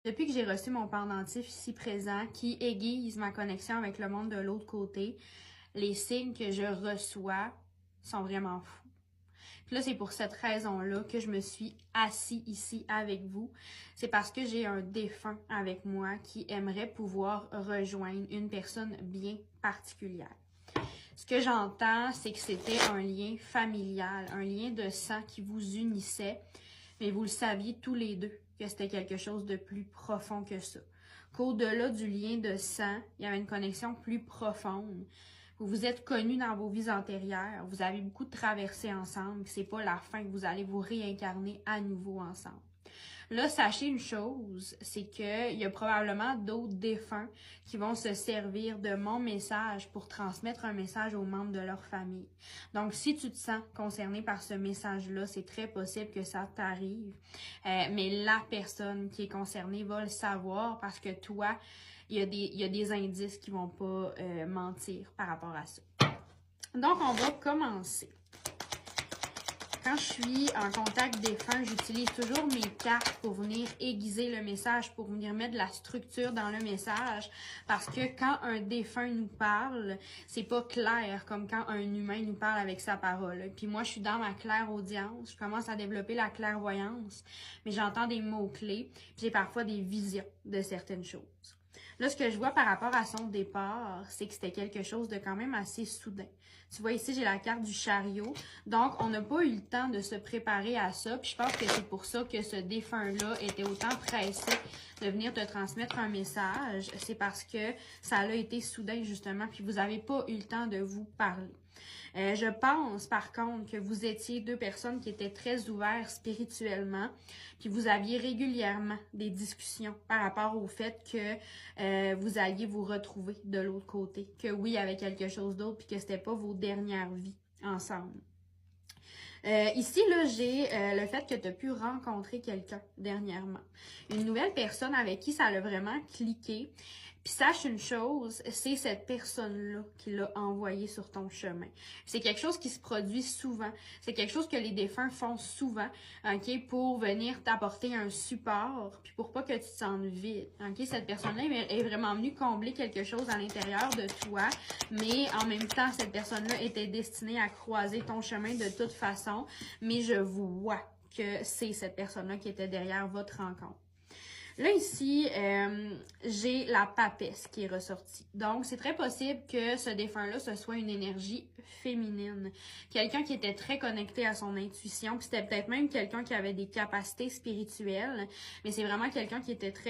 Depuis que j'ai reçu mon pendentif ici présent qui aiguise ma connexion avec le monde de l'autre côté, les signes que je reçois sont vraiment fous. Puis là, c'est pour cette raison-là que je me suis assis ici avec vous. C'est parce que j'ai un défunt avec moi qui aimerait pouvoir rejoindre une personne bien particulière. Ce que j'entends, c'est que c'était un lien familial, un lien de sang qui vous unissait, mais vous le saviez tous les deux que c'était quelque chose de plus profond que ça. Qu'au-delà du lien de sang, il y avait une connexion plus profonde. Vous vous êtes connus dans vos vies antérieures, vous avez beaucoup de traversées ensemble, que c'est pas la fin, que vous allez vous réincarner à nouveau ensemble. Là, sachez une chose, c'est qu'il y a probablement d'autres défunts qui vont se servir de mon message pour transmettre un message aux membres de leur famille. Donc, si tu te sens concerné par ce message-là, c'est très possible que ça t'arrive. Mais la personne qui est concernée va le savoir parce que toi, il y a des indices qui vont pas mentir par rapport à ça. Donc, on va commencer. Quand je suis en contact défunt, j'utilise toujours mes cartes pour venir aiguiser le message, pour venir mettre de la structure dans le message. Parce que quand un défunt nous parle, c'est pas clair comme quand un humain nous parle avec sa parole. Puis moi, je suis dans ma clairaudience, je commence à développer la clairvoyance, mais j'entends des mots-clés, puis j'ai parfois des visions de certaines choses. Là, ce que je vois par rapport à son départ, c'est que c'était quelque chose de quand même assez soudain. Tu vois ici, j'ai la carte du chariot. Donc, on n'a pas eu le temps de se préparer à ça. Puis je pense que c'est pour ça que ce défunt-là était autant pressé de venir te transmettre un message. C'est parce que ça a été soudain, justement, puis vous n'avez pas eu le temps de vous parler. Je pense, par contre, que vous étiez deux personnes qui étaient très ouvertes spirituellement, puis vous aviez régulièrement des discussions par rapport au fait que vous alliez vous retrouver de l'autre côté, que oui, il y avait quelque chose d'autre, puis que c'était pas vos dernières vies ensemble. Ici, là, j'ai le fait que tu as pu rencontrer quelqu'un dernièrement. Une nouvelle personne avec qui ça a vraiment cliqué. Puis sache une chose, c'est cette personne-là qui l'a envoyé sur ton chemin. C'est quelque chose qui se produit souvent. C'est quelque chose que les défunts font souvent, ok, pour venir t'apporter un support, puis pour pas que tu te sentes vide. Ok, cette personne-là est vraiment venue combler quelque chose à l'intérieur de toi, mais en même temps, cette personne-là était destinée à croiser ton chemin de toute façon. Mais je vois que c'est cette personne-là qui était derrière votre rencontre. Là, ici, j'ai la papesse qui est ressortie. Donc, c'est très possible que ce défunt-là, ce soit une énergie féminine. Quelqu'un qui était très connecté à son intuition. Puis c'était peut-être même quelqu'un qui avait des capacités spirituelles. Mais c'est vraiment quelqu'un qui était très